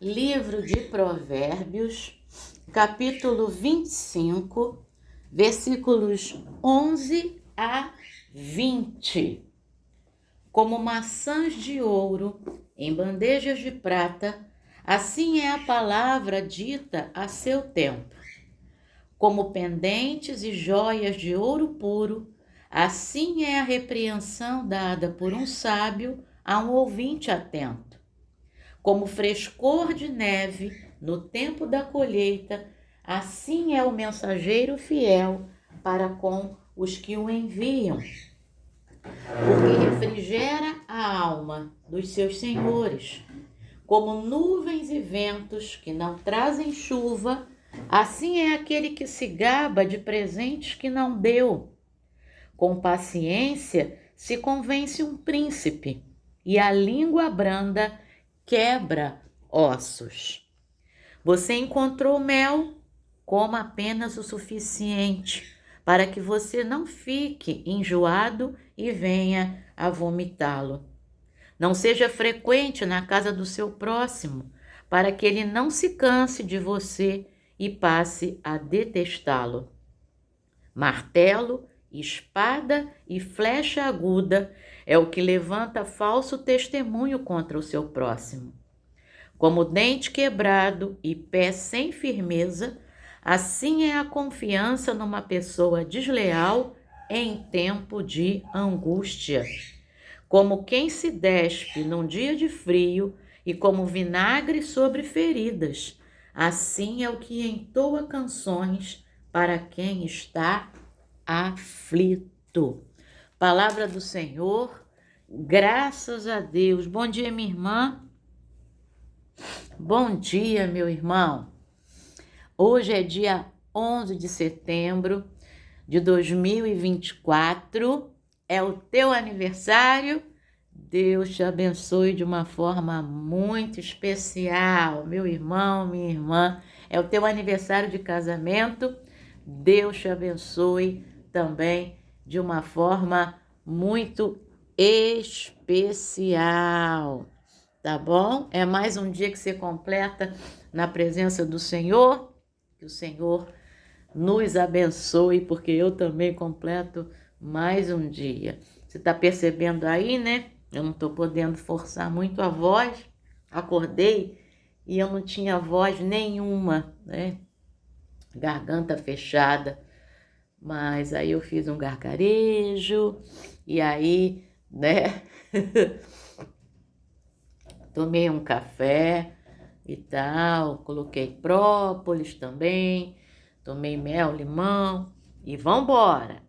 Livro de Provérbios, capítulo 25, versículos 11 a 20. Como maçãs de ouro em bandejas de prata, assim é a palavra dita a seu tempo. Como pendentes e joias de ouro puro, assim é a repreensão dada por um sábio a um ouvinte atento. Como frescor de neve no tempo da colheita, assim é o mensageiro fiel para com os que o enviam, porque refrigera a alma dos seus senhores. Como nuvens e ventos que não trazem chuva, assim é aquele que se gaba de presentes que não deu. Com paciência se convence um príncipe, e a língua branda quebra ossos. Você encontrou mel? Coma apenas o suficiente para que você não fique enjoado e venha a vomitá-lo. Não seja frequente na casa do seu próximo, para que ele não se canse de você e passe a detestá-lo. Martelo, espada e flecha aguda é o que levanta falso testemunho contra o seu próximo. Como dente quebrado e pé sem firmeza, assim é a confiança numa pessoa desleal em tempo de angústia. Como quem se despe num dia de frio e como vinagre sobre feridas, assim é o que entoa canções para quem está aflito. Palavra do Senhor, graças a Deus. Bom dia, minha irmã. Bom dia, meu irmão. Hoje é dia 11 de setembro de 2024. É o teu aniversário. Deus te abençoe de uma forma muito especial, meu irmão, minha irmã. É o teu aniversário de casamento. Deus te abençoe também de uma forma muito especial, tá bom? É mais um dia que você completa na presença do Senhor. Que o Senhor nos abençoe, porque eu também completo mais um dia. Você está percebendo aí, né? Eu não estou podendo forçar muito a voz. Acordei e eu não tinha voz nenhuma, né? Garganta fechada. Mas aí eu fiz um gargarejo e aí, né? Tomei um café e tal, coloquei própolis também, tomei mel, limão e vambora,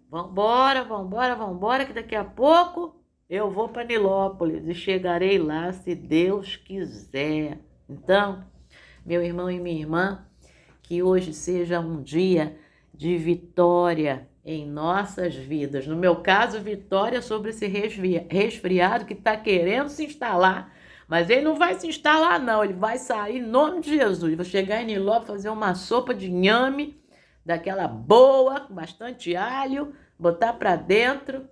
que daqui a pouco eu vou para Nilópolis e chegarei lá se Deus quiser. Então, meu irmão e minha irmã, que hoje seja um dia de vitória em nossas vidas. No meu caso, vitória sobre esse resfriado que está querendo se instalar, mas ele não vai se instalar não, ele vai sair em nome de Jesus. Vou chegar em Nilópolis, fazer uma sopa de inhame, daquela boa, com bastante alho, botar para dentro.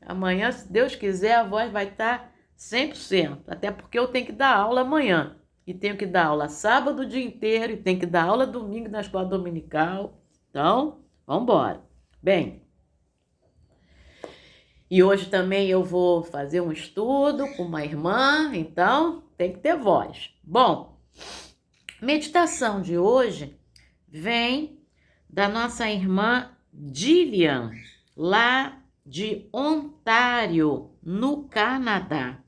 Amanhã, se Deus quiser, a voz vai estar 100%, até porque eu tenho que dar aula amanhã. E tenho que dar aula sábado o dia inteiro, e tenho que dar aula domingo na escola dominical. Então, vamos embora. Bem, e hoje também eu vou fazer um estudo com uma irmã, então tem que ter voz. Bom, meditação de hoje vem da nossa irmã Gillian, lá de Ontário, no Canadá.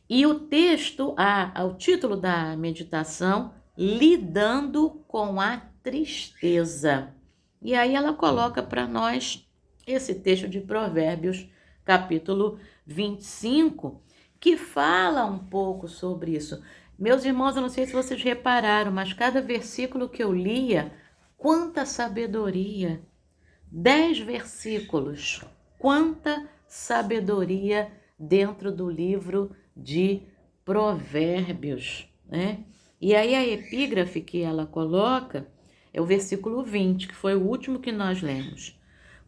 E o texto, o título da meditação, Lidando com a Tristeza. E aí ela coloca para nós esse texto de Provérbios, capítulo 25, que fala um pouco sobre isso. Meus irmãos, eu não sei se vocês repararam, mas cada versículo que eu lia, quanta sabedoria! 10 versículos, quanta sabedoria dentro do livro de Provérbios, né? E aí a epígrafe que ela coloca é o versículo 20, que foi o último que nós lemos.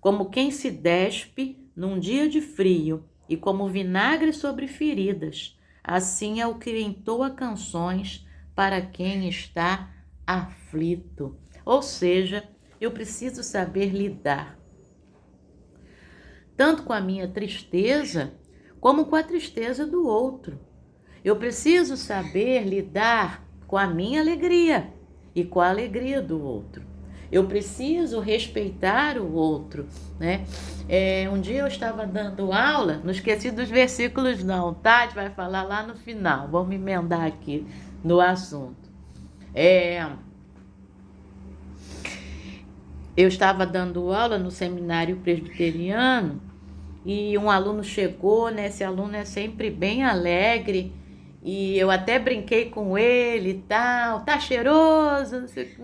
Como quem se despe num dia de frio e como vinagre sobre feridas, assim é o que entoa canções para quem está aflito. Ou seja, eu preciso saber lidar tanto com a minha tristeza, como com a tristeza do outro. Eu preciso saber lidar com a minha alegria e com a alegria do outro. Eu preciso respeitar o outro, né? Um dia eu estava dando aula, não esqueci dos versículos não, tá? A gente vai falar lá no final, vamos emendar aqui no assunto. Eu estava dando aula no seminário presbiteriano e um aluno chegou, né? Esse aluno é sempre bem alegre e eu até brinquei com ele e tal, tá cheiroso, não sei.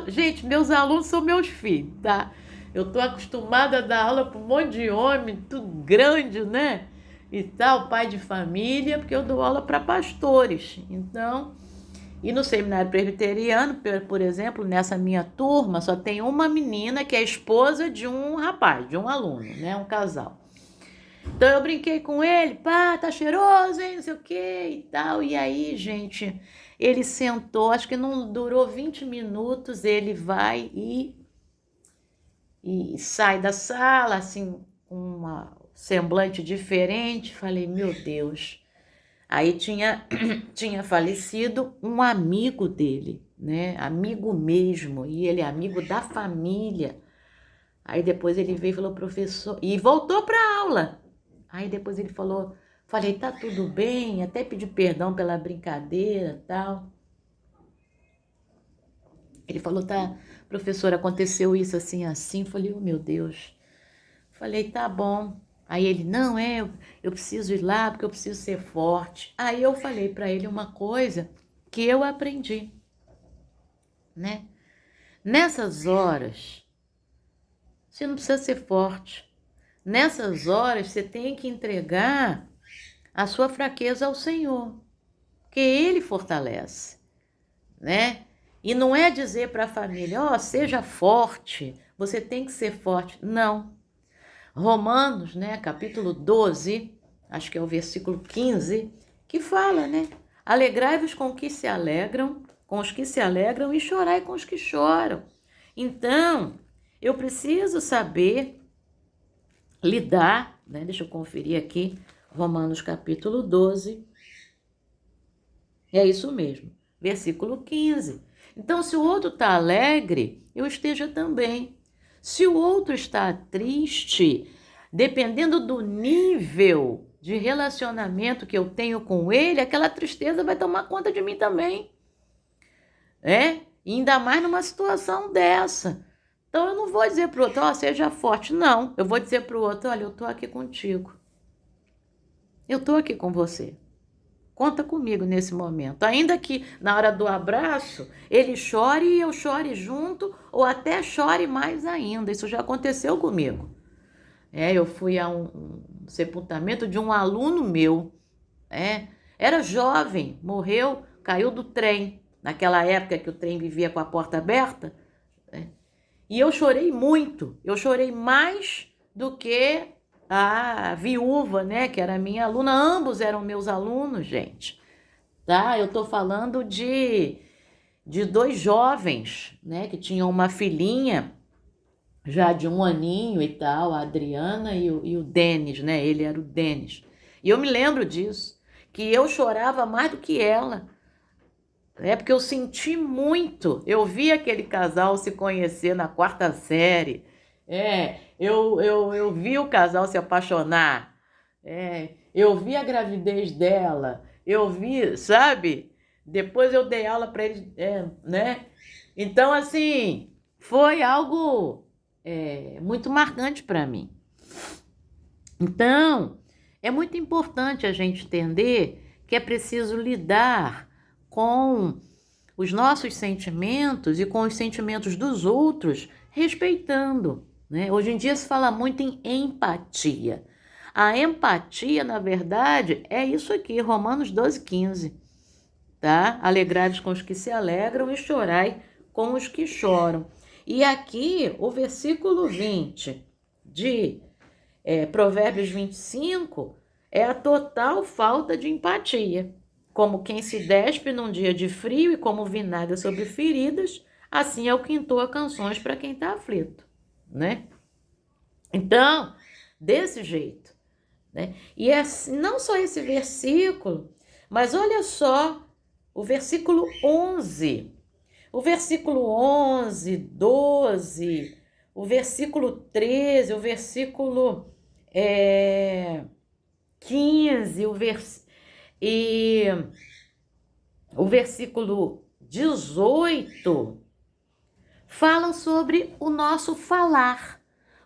Gente, meus alunos são meus filhos, tá? Eu tô acostumada a dar aula para um monte de homem, tudo grande, né? E tal, pai de família, porque eu dou aula para pastores. Então, e no seminário presbiteriano, por exemplo, nessa minha turma, só tem uma menina que é esposa de um rapaz, de um aluno, né? Um casal. Então eu brinquei com ele, pá, tá cheiroso, hein, não sei o que e tal. E aí, gente, ele sentou, acho que não durou 20 minutos, ele vai e sai da sala, assim, com uma semblante diferente. Falei, meu Deus. Aí tinha falecido um amigo dele, né? Amigo mesmo, e ele é amigo da família. Aí depois ele veio e falou, professor, e voltou para a aula. Aí depois ele falei, tá tudo bem, até pedi perdão pela brincadeira e tal. Ele falou, tá, professor, aconteceu isso assim, assim. Falei, oh meu Deus. Falei, tá bom. Aí ele, não, eu preciso ir lá porque eu preciso ser forte. Aí eu falei para ele uma coisa que eu aprendi, né? Nessas horas, você não precisa ser forte. Nessas horas, você tem que entregar a sua fraqueza ao Senhor, porque Ele fortalece, né? E não é dizer para a família, seja forte, você tem que ser forte. Não. Romanos, né, capítulo 12, acho que é o versículo 15, que fala, né? Alegrai-vos com os que se alegram e chorai com os que choram. Então, eu preciso saber lidar, né? Deixa eu conferir aqui, Romanos capítulo 12. É isso mesmo, versículo 15. Então, se o outro está alegre, eu esteja também. Se o outro está triste, dependendo do nível de relacionamento que eu tenho com ele, aquela tristeza vai tomar conta de mim também. E ainda mais numa situação dessa. Então, eu não vou dizer para o outro, seja forte. Não, eu vou dizer para o outro, olha, eu estou aqui contigo. Eu estou aqui com você. Conta comigo nesse momento. Ainda que na hora do abraço, ele chore e eu chore junto, ou até chore mais ainda. Isso já aconteceu comigo. Eu fui a um sepultamento de um aluno meu. Era jovem, morreu, caiu do trem. Naquela época que o trem vivia com a porta aberta. E eu chorei muito. Eu chorei mais do que a viúva, né, que era minha aluna. Ambos eram meus alunos, gente. Tá? Eu tô falando de dois jovens, né, que tinham uma filhinha já de 1 aninho e tal, a Adriana e o Denis, né? Ele era o Denis. E eu me lembro disso, que eu chorava mais do que ela. Porque eu senti muito. Eu vi aquele casal se conhecer na 4ª série. Eu vi o casal se apaixonar. Eu vi a gravidez dela. Eu vi, sabe? Depois eu dei aula para eles, né? Então, assim, foi algo muito marcante para mim. Então, é muito importante a gente entender que é preciso lidar com os nossos sentimentos e com os sentimentos dos outros, respeitando, né? Hoje em dia se fala muito em empatia. A empatia, na verdade, é isso aqui, Romanos 12, 15. Tá? Alegrai-vos com os que se alegram e chorai com os que choram. E aqui, o versículo 20 de Provérbios 25 é a total falta de empatia. Como quem se despe num dia de frio e como vinagre sobre feridas, assim é o que entoa canções para quem está aflito, né? Então, desse jeito, né? E é não só esse versículo, mas olha só o versículo 11. O versículo 11, 12, o versículo 13, o versículo 15, e o versículo 18 falam sobre o nosso falar.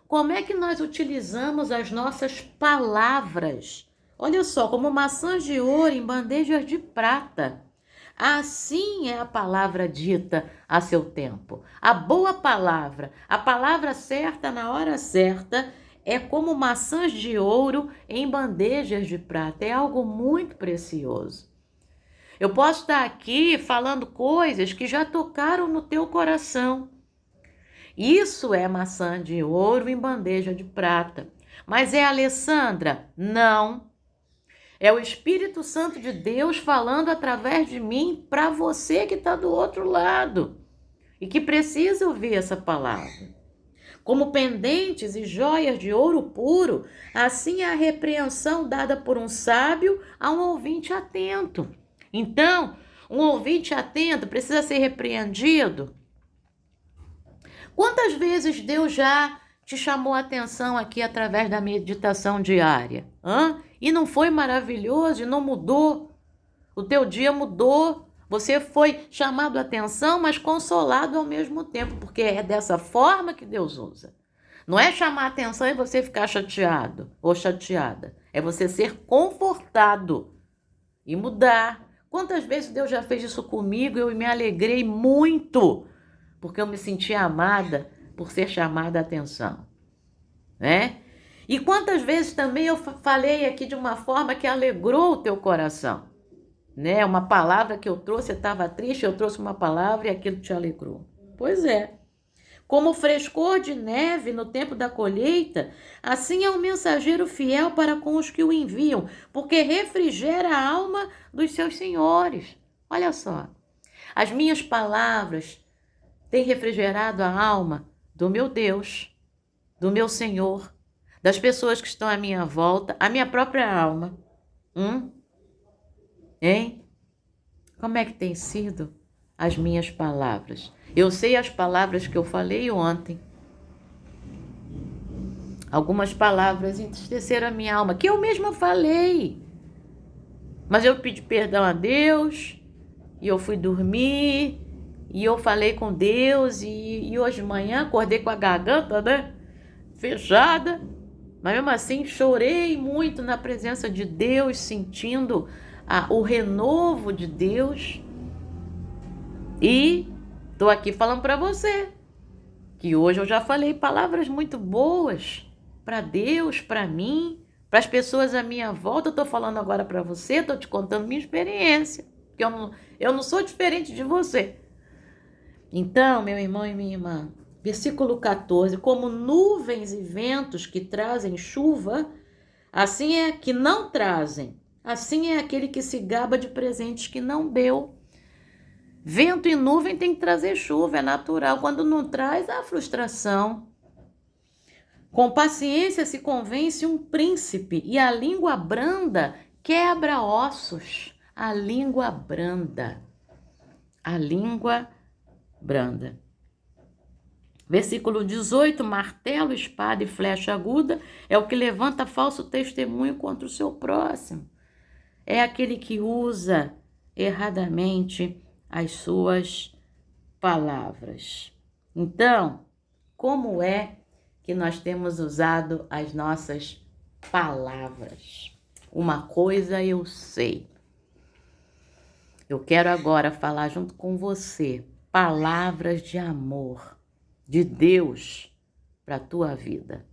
Como é que nós utilizamos as nossas palavras? Olha só, como maçãs de ouro em bandejas de prata. Assim é a palavra dita a seu tempo. A boa palavra, a palavra certa na hora certa, é como maçãs de ouro em bandejas de prata. É algo muito precioso. Eu posso estar aqui falando coisas que já tocaram no teu coração. Isso é maçã de ouro em bandeja de prata. Mas é a Alessandra? Não. É o Espírito Santo de Deus falando através de mim para você que está do outro lado e que precisa ouvir essa palavra. Como pendentes e joias de ouro puro, assim é a repreensão dada por um sábio a um ouvinte atento. Então, um ouvinte atento precisa ser repreendido. Quantas vezes Deus já te chamou a atenção aqui através da meditação diária? E não foi maravilhoso e não mudou? O teu dia mudou. Você foi chamado a atenção, mas consolado ao mesmo tempo, porque é dessa forma que Deus usa. Não é chamar a atenção e você ficar chateado ou chateada. É você ser confortado e mudar. Quantas vezes Deus já fez isso comigo e eu me alegrei muito, porque eu me senti amada por ser chamada a atenção, né? E quantas vezes também eu falei aqui de uma forma que alegrou o teu coração, né? Uma palavra que eu trouxe, você estava triste, eu trouxe uma palavra e aquilo te alegrou. Pois é. Como o frescor de neve no tempo da colheita, assim é o mensageiro fiel para com os que o enviam, porque refrigera a alma dos seus senhores. Olha só, as minhas palavras têm refrigerado a alma do meu Deus, do meu Senhor, das pessoas que estão à minha volta, a minha própria alma. Hein? Como é que tem sido as minhas palavras? Eu sei as palavras que eu falei ontem. Algumas palavras entristeceram a minha alma, que eu mesma falei. Mas eu pedi perdão a Deus, e eu fui dormir, e eu falei com Deus, e hoje de manhã acordei com a garganta, né, fechada. Mas mesmo assim chorei muito na presença de Deus, sentindo o renovo de Deus. E estou aqui falando para você que hoje eu já falei palavras muito boas para Deus, para mim, para as pessoas à minha volta. Eu estou falando agora para você, estou te contando minha experiência, porque eu não sou diferente de você. Então, meu irmão e minha irmã, versículo 14, como nuvens e ventos que trazem chuva, assim é que não trazem, assim é aquele que se gaba de presentes que não deu. Vento e nuvem tem que trazer chuva, é natural. Quando não traz, há frustração. Com paciência se convence um príncipe, e a língua branda quebra ossos. A língua branda. A língua branda. Versículo 18, martelo, espada e flecha aguda é o que levanta falso testemunho contra o seu próximo. É aquele que usa erradamente as suas palavras. Então, como é que nós temos usado as nossas palavras? Uma coisa eu sei. Eu quero agora falar junto com você palavras de amor de Deus para a tua vida.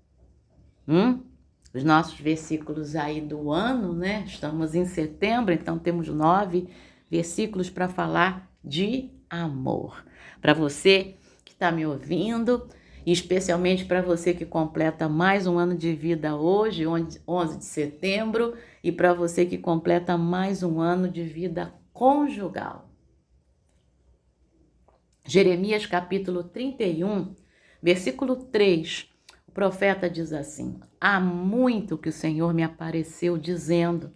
Os nossos versículos aí do ano, né? Estamos em setembro, então temos 9 versículos para falar de amor. Para você que está me ouvindo, e especialmente para você que completa mais um ano de vida hoje, 11 de setembro, e para você que completa mais um ano de vida conjugal. Jeremias capítulo 31, versículo 3, o profeta diz assim: há muito que o Senhor me apareceu dizendo,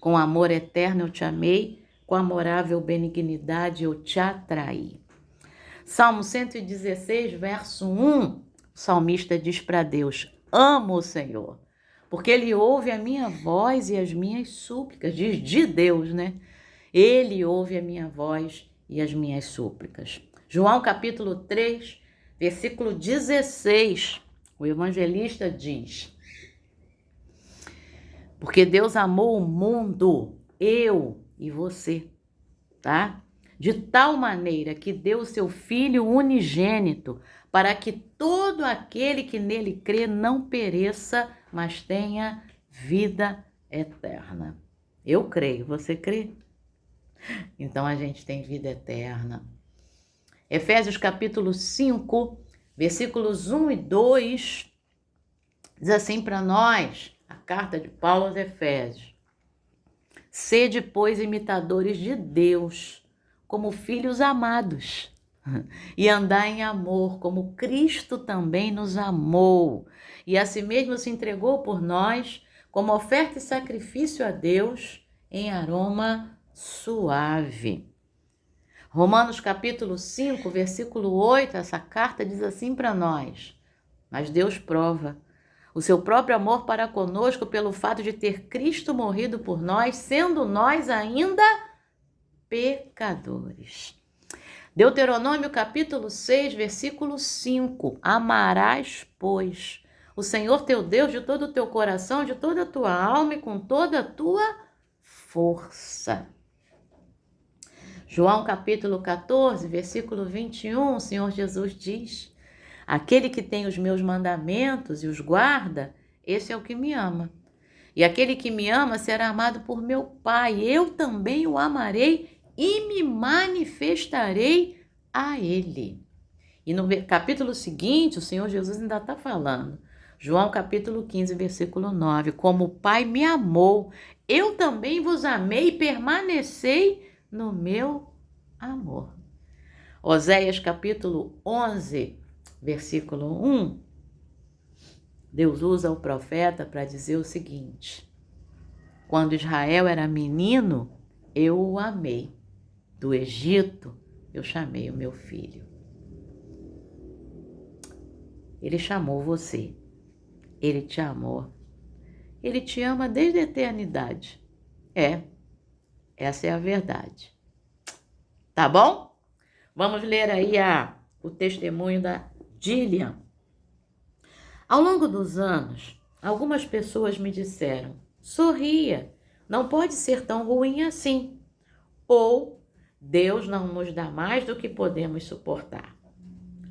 com amor eterno eu te amei, com amorável benignidade eu te atraí. Salmo 116, verso 1, o salmista diz para Deus: amo o Senhor, porque Ele ouve a minha voz e as minhas súplicas. Diz de Deus, né? Ele ouve a minha voz e as minhas súplicas. João capítulo 3, versículo 16, o evangelista diz: porque Deus amou o mundo, eu e você, tá? De tal maneira que deu o seu Filho unigênito, para que todo aquele que nele crê não pereça, mas tenha vida eterna. Eu creio, você crê? Então a gente tem vida eterna. Efésios capítulo 5, versículos 1 e 2, diz assim para nós, a carta de Paulo aos Efésios: sede, pois, imitadores de Deus, como filhos amados, e andar em amor, como Cristo também nos amou, e a si mesmo se entregou por nós, como oferta e sacrifício a Deus, em aroma suave. Romanos capítulo 5, versículo 8, essa carta diz assim para nós: mas Deus prova o seu próprio amor para conosco pelo fato de ter Cristo morrido por nós, sendo nós ainda pecadores. Deuteronômio capítulo 6, versículo 5. Amarás, pois, o Senhor teu Deus de todo o teu coração, de toda a tua alma e com toda a tua força. João capítulo 14, versículo 21, o Senhor Jesus diz: aquele que tem os meus mandamentos e os guarda, esse é o que me ama. E aquele que me ama será amado por meu Pai. Eu também o amarei e me manifestarei a ele. E no capítulo seguinte, o Senhor Jesus ainda está falando. João capítulo 15, versículo 9. Como o Pai me amou, eu também vos amei e permanecei no meu amor. Oséias capítulo 11, versículo 1. Deus usa o profeta para dizer o seguinte: quando Israel era menino, eu o amei. Do Egito, eu chamei o meu filho. Ele chamou você. Ele te amou. Ele te ama desde a eternidade. Essa é a verdade. Tá bom? Vamos ler aí o testemunho da Gillian. Ao longo dos anos, algumas pessoas me disseram: sorria, não pode ser tão ruim assim. Ou Deus não nos dá mais do que podemos suportar.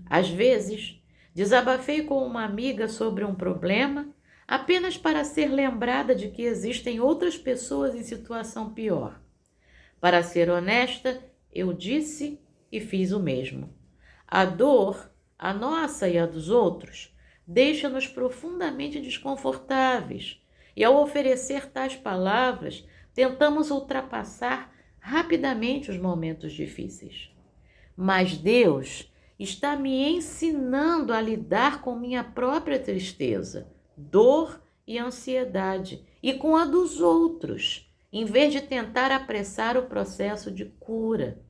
Às vezes, desabafei com uma amiga sobre um problema apenas para ser lembrada de que existem outras pessoas em situação pior. Para ser honesta, eu disse e fiz o mesmo. A dor, a nossa e a dos outros, deixa-nos profundamente desconfortáveis, e ao oferecer tais palavras, tentamos ultrapassar rapidamente os momentos difíceis. Mas Deus está me ensinando a lidar com minha própria tristeza, dor e ansiedade, e com a dos outros, em vez de tentar apressar o processo de cura.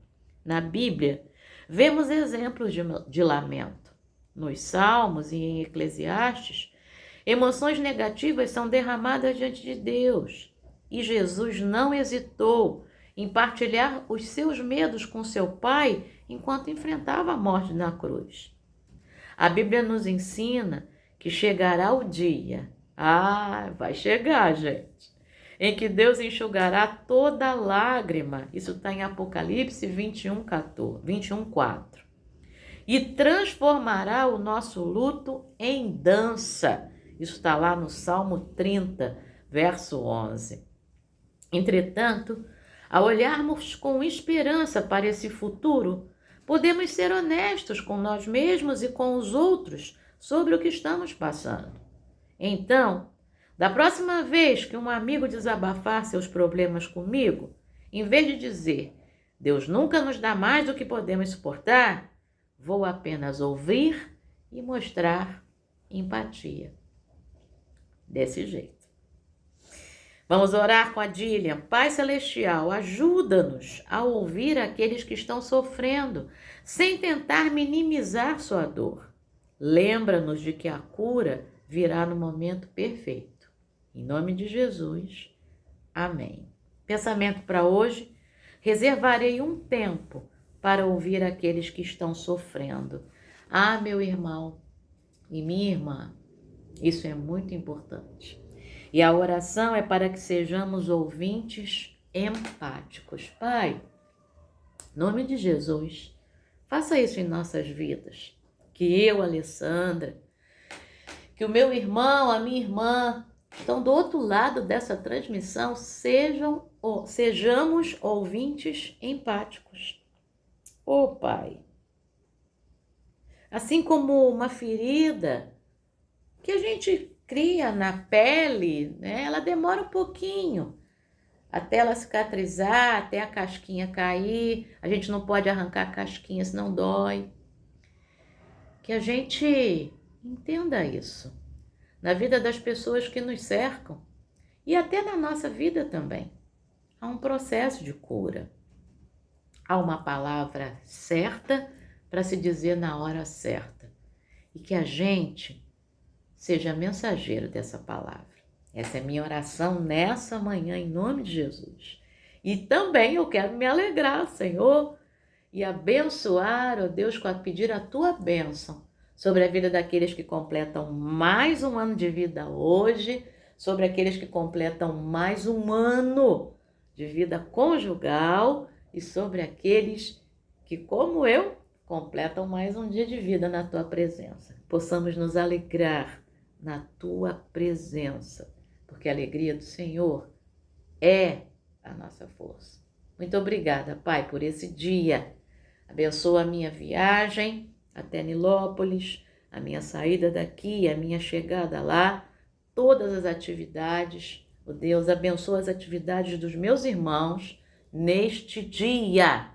Na Bíblia, vemos exemplos de lamento. Nos Salmos e em Eclesiastes, emoções negativas são derramadas diante de Deus, e Jesus não hesitou em partilhar os seus medos com seu Pai enquanto enfrentava a morte na cruz. A Bíblia nos ensina que chegará o dia, vai chegar, gente, em que Deus enxugará toda lágrima, isso está em Apocalipse 21:4, e transformará o nosso luto em dança, isso está lá no Salmo 30, verso 11. Entretanto, ao olharmos com esperança para esse futuro, podemos ser honestos com nós mesmos e com os outros sobre o que estamos passando. Então, da próxima vez que um amigo desabafar seus problemas comigo, em vez de dizer, Deus nunca nos dá mais do que podemos suportar, vou apenas ouvir e mostrar empatia. Desse jeito. Vamos orar com a Dília. Pai Celestial, ajuda-nos a ouvir aqueles que estão sofrendo, sem tentar minimizar sua dor. Lembra-nos de que a cura virá no momento perfeito. Em nome de Jesus. Amém. Pensamento para hoje. Reservarei um tempo para ouvir aqueles que estão sofrendo. Ah, meu irmão e minha irmã, isso é muito importante. E a oração é para que sejamos ouvintes empáticos. Pai, em nome de Jesus, faça isso em nossas vidas. Que eu, Alessandra, que o meu irmão, a minha irmã, estão do outro lado dessa transmissão, sejamos ouvintes empáticos. Ô Pai, assim como uma ferida que a gente cria na pele, né? Ela demora um pouquinho até ela cicatrizar, até a casquinha cair. A gente não pode arrancar a casquinha, senão dói. Que a gente entenda isso na vida das pessoas que nos cercam e até na nossa vida também. Há um processo de cura. Há uma palavra certa para se dizer na hora certa. E que a gente seja mensageiro dessa palavra. Essa é minha oração nessa manhã, em nome de Jesus. E também eu quero me alegrar, Senhor, e abençoar, ó Deus, pedir a tua bênção sobre a vida daqueles que completam mais um ano de vida hoje, sobre aqueles que completam mais um ano de vida conjugal e sobre aqueles que, como eu, completam mais um dia de vida na tua presença. Possamos nos alegrar na tua presença, porque a alegria do Senhor é a nossa força. Muito obrigada, Pai, por esse dia. Abençoa a minha viagem até Nilópolis, a minha saída daqui, a minha chegada lá, todas as atividades. Oh Deus, abençoa as atividades dos meus irmãos neste dia.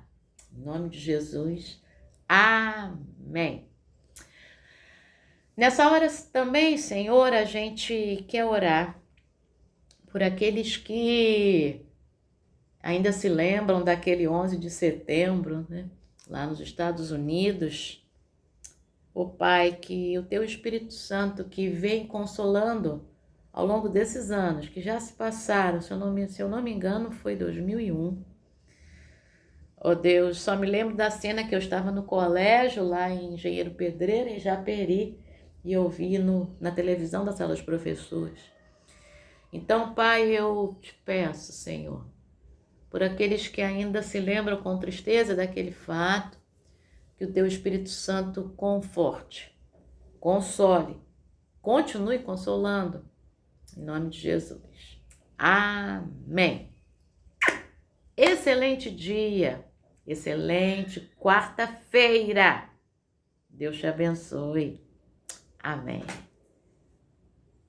Em nome de Jesus. Amém. Nessa hora também, Senhor, a gente quer orar por aqueles que ainda se lembram daquele 11 de setembro, né? Lá nos Estados Unidos. Ó Pai, que o Teu Espírito Santo que vem consolando ao longo desses anos, que já se passaram, se eu não me engano, foi 2001. Ó Deus, só me lembro da cena que eu estava no colégio, lá em Engenheiro Pedreira, em Japeri, e eu vi na televisão da sala dos professores. Então, Pai, eu te peço, Senhor, por aqueles que ainda se lembram com tristeza daquele fato, que o Teu Espírito Santo conforte, console, continue consolando, em nome de Jesus. Amém. Excelente dia, excelente quarta-feira. Deus te abençoe. Amém.